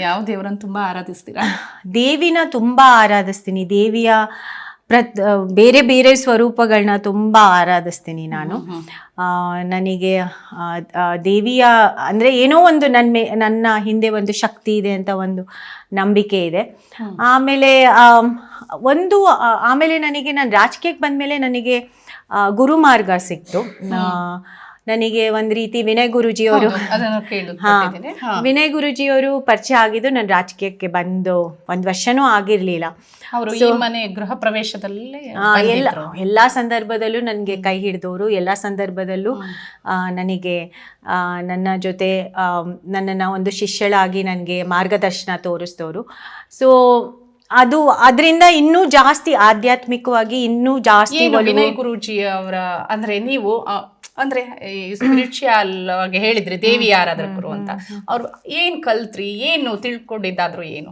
ಯಾವ ದೇವರನ್ನು ತುಂಬಾ ಆರಾಧಿಸ್ತೀರಾ? ದೇವಿನ ತುಂಬ ಆರಾಧಿಸ್ತೀನಿ. ದೇವಿಯ ಬೇರೆ ಬೇರೆ ಸ್ವರೂಪಗಳನ್ನ ತುಂಬ ಆರಾಧಿಸ್ತೀನಿ ನಾನು. ನನಗೆ ದೇವಿಯ ಅಂದರೆ ಏನೋ ಒಂದು ನನ್ನ ಹಿಂದೆ ಒಂದು ಶಕ್ತಿ ಇದೆ ಅಂತ ಒಂದು ನಂಬಿಕೆ ಇದೆ. ಆಮೇಲೆ ನನಗೆ ನಾನು ರಾಜಕೀಯಕ್ಕೆ ಬಂದಮೇಲೆ ನನಗೆ ಗುರುಮಾರ್ಗ ಸಿಕ್ತು. ನನಗೆ ಒಂದು ರೀತಿ ವಿನಯ್ ಗುರುಜಿಯವರು ವಿನಯ್ ಗುರುಜಿಯವರು ಪರಿಚಯ ಆಗಿದ್ದು ನಾನು ರಾಜಕೀಯಕ್ಕೆ ಬಂದು 1 ವರ್ಷನೂ ಆಗಿರಲಿಲ್ಲ. ಅವರು ಈ ಮನೆ ಗೃಹ ಪ್ರವೇಶದಲ್ಲಿ ಎಲ್ಲ ಸಂದರ್ಭದಲ್ಲೂ ನನಗೆ ಕೈ ಹಿಡಿದವರು, ಎಲ್ಲ ಸಂದರ್ಭದಲ್ಲೂ ನನಗೆ ನನ್ನ ಜೊತೆ ನನ್ನನ್ನು ಒಂದು ಶಿಷ್ಯಳಾಗಿ ನನಗೆ ಮಾರ್ಗದರ್ಶನ ತೋರಿಸಿದವರು. ಸೊ ಅದರಿಂದ ಇನ್ನೂ ಜಾಸ್ತಿ ಆಧ್ಯಾತ್ಮಿಕವಾಗಿ ಇನ್ನೂ ಜಾಸ್ತಿ ವಿನಯ್ ಗುರೂಜಿ ಅವರ ಅಂದ್ರೆ ನೀವು ಅಂದ್ರೆ ಸ್ಪಿರಿಚುವಲ್ ಆಗಿ ಹೇಳಿದ್ರಿ ದೇವಿ ಆರಾಧಕರು ಅಂತ, ಅವ್ರು ಏನ್ ಕಲ್ತ್ರಿ, ಏನು ತಿಳ್ಕೊಂಡಿದ್ದಾದ್ರು, ಏನು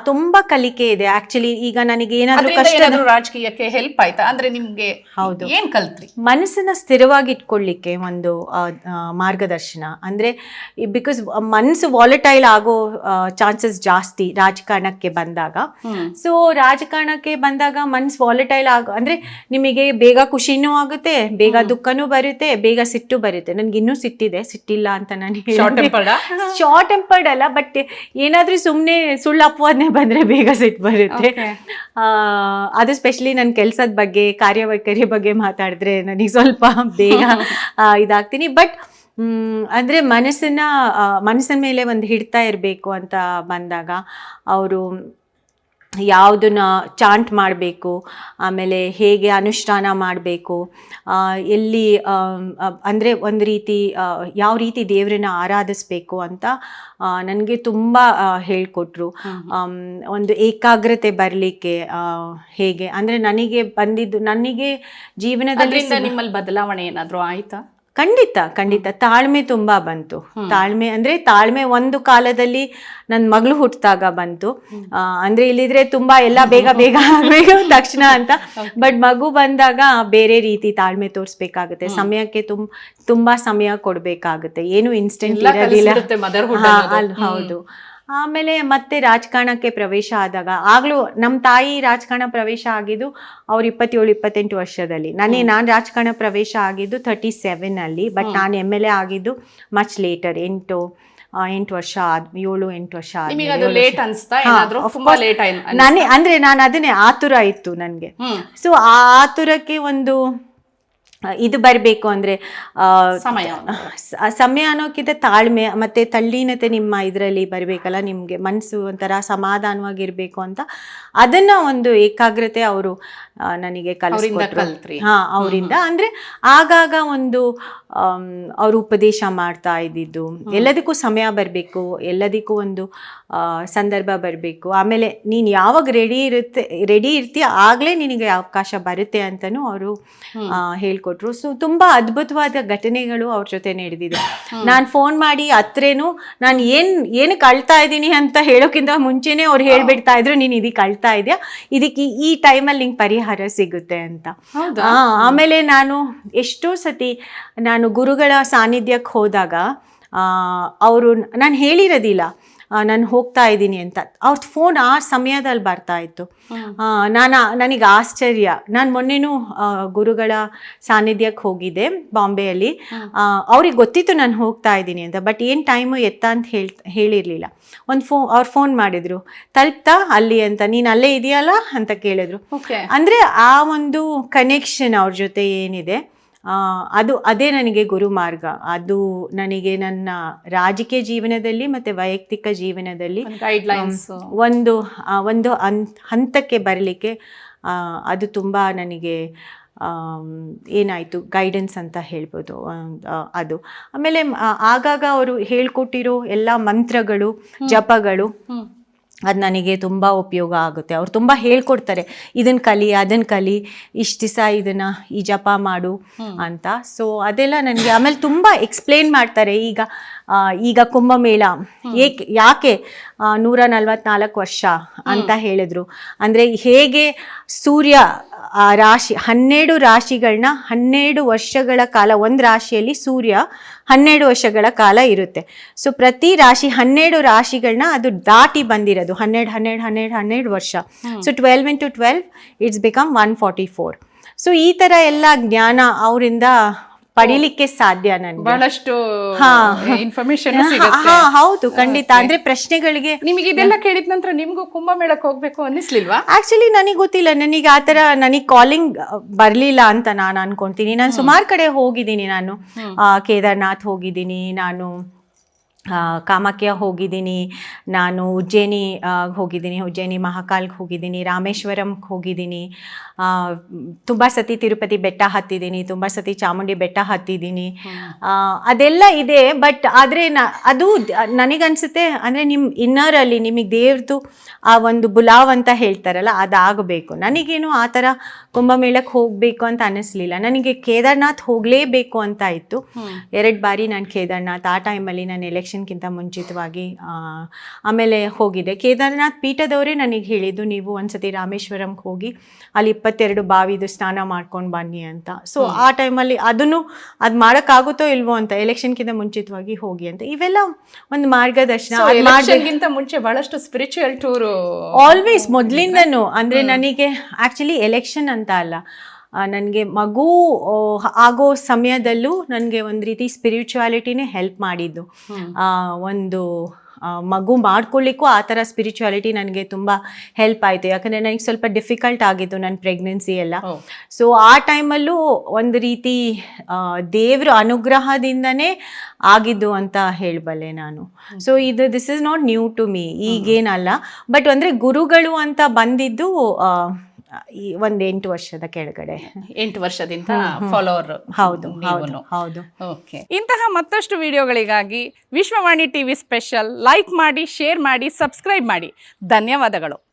ತುಂಬಾ ಕಲಿಕೆ ಇದೆ ಆಕ್ಚುಲಿ. ಈಗ ನನಗೆ ಏನಾದ್ರು ರಾಜಕೀಯಕ್ಕೆ ಹೆಲ್ಪ್ ಆಯ್ತಾ ಅಂದ್ರೆ ನಿಮ್ಗೆ? ಹೌದು. ಏನ್ ಕಲ್ತ್ರಿ? ಮನಸ್ಸನ್ನ ಸ್ಥಿರವಾಗಿ ಇಟ್ಕೊಳ್ಳಿಕ್ಕೆ ಒಂದು ಮಾರ್ಗದರ್ಶನ. ಅಂದ್ರೆ ಬಿಕಾಸ್ ಮನಸ್ಸು ವಾಲಟೈಲ್ ಆಗೋ ಚಾನ್ಸಸ್ ಜಾಸ್ತಿ ರಾಜಕಾರಣಕ್ಕೆ ಬಂದಾಗ. ಸೊ ರಾಜಕಾರಣಕ್ಕೆ ಬಂದಾಗ ಮನಸ್ಸು ವಾಲಟೈಲ್ ಅಂದ್ರೆ ನಿಮಗೆ ಬೇಗ ಖುಷಿನೂ ಆಗುತ್ತೆ, ಬೇಗ ದುಃಖನೂ ಬರುತ್ತೆ, ಬೇಗ ಸಿಟ್ಟು ಬರುತ್ತೆ. ನನ್ಗೆ ಇನ್ನೂ ಸಿಟ್ಟಿದೆ, ಸಿಟ್ಟಿಲ್ಲ ಅಂತ ನಾನು ಶಾರ್ಟ್ ಟೆಂಪರ್ಡ್ ಅಲ್ಲ, ಬಟ್ ಏನಾದ್ರೂ ಸುಮ್ಮನೆ ಸುಳ್ಳು ಅಪವಾದನೆ ಬಂದ್ರೆ ಬೇಗ ಸಿಟ್ಟು ಬರುತ್ತೆ. ಅದು ಸ್ಪೆಷಲಿ ನನ್ನ ಕೆಲಸದ ಬಗ್ಗೆ, ಕಾರ್ಯವೈಖರಿ ಬಗ್ಗೆ ಮಾತಾಡಿದ್ರೆ ನನಗೆ ಸ್ವಲ್ಪ ಬೇಗ ಇದಾಗ್ತೀನಿ. ಬಟ್ ಅಂದ್ರೆ ಮನಸ್ಸಿನ ಮೇಲೆ ಒಂದು ಹಿಡ್ತಾ ಇರಬೇಕು ಅಂತ ಬಂದಾಗ ಅವರು ಯಾವುದನ್ನ ಚಾಂಟ್ ಮಾಡಬೇಕು, ಆಮೇಲೆ ಹೇಗೆ ಅನುಷ್ಠಾನ ಮಾಡಬೇಕು, ಎಲ್ಲಿ ಅಂದರೆ ಒಂದು ರೀತಿ ಯಾವ ರೀತಿ ದೇವರನ್ನ ಆರಾಧಿಸ್ಬೇಕು ಅಂತ ನನಗೆ ತುಂಬ ಹೇಳಿಕೊಟ್ರು. ಒಂದು ಏಕಾಗ್ರತೆ ಬರಲಿಕ್ಕೆ ಹೇಗೆ ಅಂದರೆ ನನಗೆ ಜೀವನದಲ್ಲಿ ನಿಮ್ಮಲ್ಲಿ ಬದಲಾವಣೆ ಏನಾದರೂ ಆಯ್ತಾ? ಖಂಡಿತ ತಾಳ್ಮೆ ತುಂಬಾ ಬಂತು. ತಾಳ್ಮೆ ಒಂದು ಕಾಲದಲ್ಲಿ ನನ್ನ ಮಗಳು ಹುಟ್ಟಿದಾಗ ಬಂತು. ಅಂದ್ರೆ ಇಲ್ಲಿದ್ರೆ ತುಂಬಾ ಎಲ್ಲ ಬೇಗ ಆಗಬೇಕು ತಕ್ಷಣ ಅಂತ, ಬಟ್ ಮಗು ಬಂದಾಗ ಬೇರೆ ರೀತಿ ತಾಳ್ಮೆ ತೋರಿಸ್ಬೇಕಾಗುತ್ತೆ. ಸಮಯಕ್ಕೆ ತುಂಬಾ ಸಮಯ ಕೊಡ್ಬೇಕಾಗುತ್ತೆ, ಏನು ಇನ್ಸ್ಟೆಂಟ್ ಇರೋದಿಲ್ಲ. ಹೌದು. ಆಮೇಲೆ ಮತ್ತೆ ರಾಜಕಾರಣಕ್ಕೆ ಪ್ರವೇಶ ಆದಾಗ, ಆಗ್ಲೂ ನಮ್ಮ ತಾಯಿ ರಾಜಕಾರಣ ಪ್ರವೇಶ ಆಗಿದ್ದು ಅವ್ರು 27-28 ವರ್ಷದಲ್ಲಿ. ನಾನು ರಾಜಕಾರಣ ಪ್ರವೇಶ ಆಗಿದ್ದು 37 ಅಲ್ಲಿ, ಬಟ್ ನಾನು MLA ಆಗಿದ್ದು ಮಚ್ ಲೇಟರ್, 8 ವರ್ಷ 7-8 ವರ್ಷ ಅಂದ್ರೆ ನಾನು ಅದನ್ನೇ ಆತುರ ಇತ್ತು ನನಗೆ. ಸೊ ಆ ಆತುರಕ್ಕೆ ಒಂದು ಇದು ಬರಬೇಕು ಅಂದ್ರೆ ಸಮಯ ಅನ್ನೋಕ್ಕಿಂತ ತಾಳ್ಮೆ ಮತ್ತೆ ತಲ್ಲೀನತೆ ನಿಮ್ಮ ಇದರಲ್ಲಿ ಬರಬೇಕಲ್ಲ, ನಿಮ್ಗೆ ಮನಸ್ಸು ಒಂಥರ ಸಮಾಧಾನವಾಗಿರ್ಬೇಕು ಅಂತ ಅದನ್ನ ಒಂದು ಏಕಾಗ್ರತೆ ಅವರು ನನಗೆ ಕಲಿಸ್ಕೊಟ್ರು. ಅವರಿಂದ ಅಂದ್ರೆ ಆಗಾಗ ಒಂದು ಅವರು ಉಪದೇಶ ಮಾಡ್ತಾ ಇದ್ದಿದ್ದು, ಎಲ್ಲದಕ್ಕೂ ಸಮಯ ಬರಬೇಕು, ಎಲ್ಲದಕ್ಕೂ ಒಂದು ಸಂದರ್ಭ ಬರಬೇಕು, ಆಮೇಲೆ ನೀನು ಯಾವಾಗ ರೆಡಿ ಇರ್ತೀಯ ಆಗ್ಲೇ ನಿನಗೆ ಅವಕಾಶ ಬರುತ್ತೆ ಅಂತನೂ ಅವರು ಹೇಳ್ಕೊಟ್ರು. ಸೊ ತುಂಬಾ ಅದ್ಭುತವಾದ ಘಟನೆಗಳು ಅವ್ರ ಜೊತೆ ನಡೆದಿದೆ. ನಾನು ಫೋನ್ ಮಾಡಿ ಹತ್ರೇನು ನಾನು ಏನಕ್ಕೆ ಅಳ್ತಾ ಇದ್ದೀನಿ ಅಂತ ಹೇಳೋಕ್ಕಿಂತ ಮುಂಚೆನೆ ಅವ್ರು ಹೇಳ್ಬಿಡ್ತಾ ಇದ್ರು, ನೀನು ಇದಕ್ಕೆ ಅಳ್ತಾ ಇದೆಯಾ, ಇದಕ್ಕೆ ಈ ಟೈಮಲ್ಲಿ ನಿಂಗೆ ಪರಿಹಾರ ಸಿಗುತ್ತೆ ಅಂತ. ಆಮೇಲೆ ಎಷ್ಟೋ ಸತಿ ನಾನು ಗುರುಗಳ ಸಾನ್ನಿಧ್ಯಕ್ಕೆ ಹೋದಾಗ ನಾನು ಹೇಳಿರೋದಿಲ್ಲ ನಾನು ಹೋಗ್ತಾ ಇದ್ದೀನಿ ಅಂತ, ಅವ್ರದ್ದು ಫೋನ್ ಆ ಸಮಯದಲ್ಲಿ ಬರ್ತಾ ಇತ್ತು. ನನಗೆ ಆಶ್ಚರ್ಯ. ನಾನು ಮೊನ್ನೆನೂ ಗುರುಗಳ ಸಾನ್ನಿಧ್ಯಕ್ಕೆ ಹೋಗಿದ್ದೆ ಬಾಂಬೆಯಲ್ಲಿ. ಅವ್ರಿಗೆ ಗೊತ್ತಿತ್ತು ನಾನು ಹೋಗ್ತಾ ಇದ್ದೀನಿ ಅಂತ, ಬಟ್ ಏನು ಟೈಮು ಎತ್ತ ಅಂತ ಹೇಳಿರಲಿಲ್ಲ. ಅವ್ರು ಫೋನ್ ಮಾಡಿದ್ರು, ತಲುಪ್ತಾ ಅಲ್ಲಿ ಅಂತ, ನೀನು ಅಲ್ಲೇ ಇದೆಯಲ್ಲ ಅಂತ ಕೇಳಿದ್ರು. ಅಂದರೆ ಆ ಒಂದು ಕನೆಕ್ಷನ್ ಅವ್ರ ಜೊತೆ ಏನಿದೆ ಅದೇ ನನಗೆ ಗುರು ಮಾರ್ಗ. ಅದು ನನಗೆ ನನ್ನ ರಾಜಕೀಯ ಜೀವನದಲ್ಲಿ ಮತ್ತೆ ವೈಯಕ್ತಿಕ ಜೀವನದಲ್ಲಿ ಒಂದು ಹಂತಕ್ಕೆ ಬರಲಿಕ್ಕೆ ಅದು ತುಂಬ ನನಗೆ ಏನಾಯಿತು ಗೈಡೆನ್ಸ್ ಅಂತ ಹೇಳ್ಬೋದು ಅದು. ಆಮೇಲೆ ಆಗಾಗ ಅವರು ಹೇಳ್ಕೊಟ್ಟಿರೋ ಎಲ್ಲ ಮಂತ್ರಗಳು, ಜಪಗಳು ಅದು ನನಗೆ ತುಂಬ ಉಪಯೋಗ ಆಗುತ್ತೆ. ಅವ್ರು ತುಂಬ ಹೇಳ್ಕೊಡ್ತಾರೆ, ಇದನ್ನು ಕಲಿ, ಅದನ್ನು ಕಲಿ, ಇಷ್ಟು ದಿವಸ ಈ ಜಪ ಮಾಡು ಅಂತ. ಸೊ ಅದೆಲ್ಲ ನನಗೆ ಆಮೇಲೆ ತುಂಬ ಎಕ್ಸ್ಪ್ಲೇನ್ ಮಾಡ್ತಾರೆ. ಈಗ ಈಗ ಕುಂಭಮೇಳ ಯಾಕೆ 144 ವರ್ಷ ಅಂತ ಹೇಳಿದ್ರು ಅಂದ್ರೆ ಹೇಗೆ ಸೂರ್ಯ ರಾಶಿ 12 ರಾಶಿಗಳನ್ನ 12 ವರ್ಷಗಳ ಕಾಲ, ಒಂದು ರಾಶಿಯಲ್ಲಿ ಸೂರ್ಯ 12 ವರ್ಷಗಳ ಕಾಲ ಇರುತ್ತೆ. ಸೊ ಪ್ರತಿ ರಾಶಿ 12 ರಾಶಿಗಳನ್ನ ಅದು ದಾಟಿ ಬಂದಿರೋದು 12 ವರ್ಷ. So 12 into 12 it's become 144. So ಈ ತರ ಎಲ್ಲ ಜ್ಞಾನ ಅವರಿಂದ ಪಡಿಲಿಕ್ಕೆ ಸಾಧ್ಯ ನನಗೆ. ಬಹಳಷ್ಟು ಇನ್ಫಾರ್ಮೇಶನ್ ಹೌದು, ಖಂಡಿತ. ಅಂದ್ರೆ ಪ್ರಶ್ನೆಗಳಿಗೆ ನಿಮಗೆ ಇದೆಲ್ಲ ಕೇಳಿದ ನಂತರ ನಿಮ್ಗೂ ಕುಂಭಮೇಳಕ್ಕೆ ಹೋಗ್ಬೇಕು ಅನ್ನಿಸ್ಲಿಲ್ವಾ? ಆಕ್ಚುಲಿ ನನಗೆ ಗೊತ್ತಿಲ್ಲ, ನನಗೆ ಆತರ ನನಗೆ ಕಾಲಿಂಗ್ ಬರ್ಲಿಲ್ಲ ಅಂತ ನಾನು ಅನ್ಕೊಂತೀನಿ. ನಾನು ಸುಮಾರು ಕಡೆ ಹೋಗಿದ್ದೀನಿ. ನಾನು ಕೇದಾರ್ನಾಥ್ ಹೋಗಿದ್ದೀನಿ, ನಾನು ಕಾಮಾಖ್ಯ ಹೋಗಿದ್ದೀನಿ, ನಾನು ಉಜ್ಜಯಿನಿ ಹೋಗಿದ್ದೀನಿ, ಉಜ್ಜಯಿನಿ ಮಹಾಕಾಲ್ಗೆ ಹೋಗಿದ್ದೀನಿ, ರಾಮೇಶ್ವರಂಗೆ ಹೋಗಿದ್ದೀನಿ, ತುಂಬ ಸತಿ ತಿರುಪತಿ ಬೆಟ್ಟ ಹತ್ತಿದ್ದೀನಿ, ತುಂಬ ಸತಿ ಚಾಮುಂಡಿ ಬೆಟ್ಟ ಹತ್ತಿದ್ದೀನಿ. ಅದೆಲ್ಲ ಇದೆ. ಬಟ್ ಆದರೆ ಅದು ನನಗನ್ಸುತ್ತೆ ಅಂದರೆ ನಿಮ್ಮ ಇನ್ನರಲ್ಲಿ ನಿಮಗೆ ದೇವ್ರದ್ದು ಆ ಒಂದು ಬುಲಾವ್ ಅಂತ ಹೇಳ್ತಾರಲ್ಲ, ಅದಾಗಬೇಕು. ನನಗೇನು ಆ ಥರ ಕುಂಭಮೇಳಕ್ಕೆ ಹೋಗಬೇಕು ಅಂತ ಅನ್ನಿಸ್ಲಿಲ್ಲ. ನನಗೆ ಕೇದಾರ್ನಾಥ್ ಹೋಗಲೇಬೇಕು ಅಂತ ಇತ್ತು. 2 ಬಾರಿ ನಾನು ಕೇದಾರ್ನಾಥ್, ಆ ಟೈಮಲ್ಲಿ ನಾನು ಎಲೆಕ್ಷನ್ಗಿಂತ ಮುಂಚಿತವಾಗಿ ಆಮೇಲೆ ಹೋಗಿದ್ದೆ. ಕೇದಾರ್ನಾಥ್ ಪೀಠದವರೇ ನನಗೆ ಹೇಳಿದ್ದು, ನೀವು ಒಂದ್ಸತಿ ರಾಮೇಶ್ವರಂಗೆ ಹೋಗಿ ಅಲ್ಲಿ 22 ಬಾವಿದು ಸ್ನಾನ ಮಾಡ್ಕೊಂಡು ಬನ್ನಿ ಅಂತ. ಸೊ ಆ ಟೈಮಲ್ಲಿ ಅದು ಮಾಡೋಕ್ಕಾಗುತ್ತೋ ಇಲ್ವೋ ಅಂತ, ಎಲೆಕ್ಷನ್ಗಿಂತ ಮುಂಚಿತವಾಗಿ ಹೋಗಿ ಅಂತ. ಇವೆಲ್ಲ ಒಂದು ಮಾರ್ಗದರ್ಶನ. ಎಲೆಕ್ಷನ್ಗಿಂತ ಮುಂಚೆ ಬಹಳಷ್ಟು ಸ್ಪಿರಿಚುವಲ್ ಟೂರು ಆಲ್ವೇಸ್ ಮೊದಲಿಂದನೂ. ಅಂದರೆ ನನಗೆ ಆ್ಯಕ್ಚುಲಿ ಎಲೆಕ್ಷನ್ ಅಂತ ಅಲ್ಲ, ನನಗೆ ಮಗು ಆಗೋ ಸಮಯದಲ್ಲೂ ನನಗೆ ಒಂದು ರೀತಿ ಸ್ಪಿರಿಚುವಾಲಿಟಿನೇ ಹೆಲ್ಪ್ ಮಾಡಿದ್ದು. ಒಂದು ಮಗು ಮಾಡ್ಕೊಳ್ಳಿಕ್ಕೂ ಆ ಥರ ಸ್ಪಿರಿಚುವಾಲಿಟಿ ನನಗೆ ತುಂಬ ಹೆಲ್ಪ್ ಆಯಿತು. ಯಾಕಂದರೆ ನನಗೆ ಸ್ವಲ್ಪ ಡಿಫಿಕಲ್ಟ್ ಆಗಿತ್ತು ನನ್ನ ಪ್ರೆಗ್ನೆನ್ಸಿ ಎಲ್ಲ. ಸೊ ಆ ಟೈಮಲ್ಲೂ ಒಂದು ರೀತಿ ದೇವ್ರ ಅನುಗ್ರಹದಿಂದನೇ ಆಗಿದ್ದು ಅಂತ ಹೇಳಬಲ್ಲೆ ನಾನು. So this is not new to me, ಈಗೇನಲ್ಲ. ಬಟ್ ಅಂದರೆ ಗುರುಗಳು ಅಂತ ಬಂದಿದ್ದು ಈ 8 ವರ್ಷದ ಕೆಳಗಡೆ, 8 ವರ್ಷದಿಂದ ಫಾಲೋವರ್. ಹೌದು ಹೌದು. ಓಕೆ. ಇಂತಹ ಮತ್ತಷ್ಟು ವಿಡಿಯೋಗಳಿಗಾಗಿ ವಿಶ್ವವಾಣಿ ಟಿವಿ ಸ್ಪೆಷಲ್ ಲೈಕ್ ಮಾಡಿ, ಶೇರ್ ಮಾಡಿ, ಸಬ್ಸ್ಕ್ರೈಬ್ ಮಾಡಿ. ಧನ್ಯವಾದಗಳು.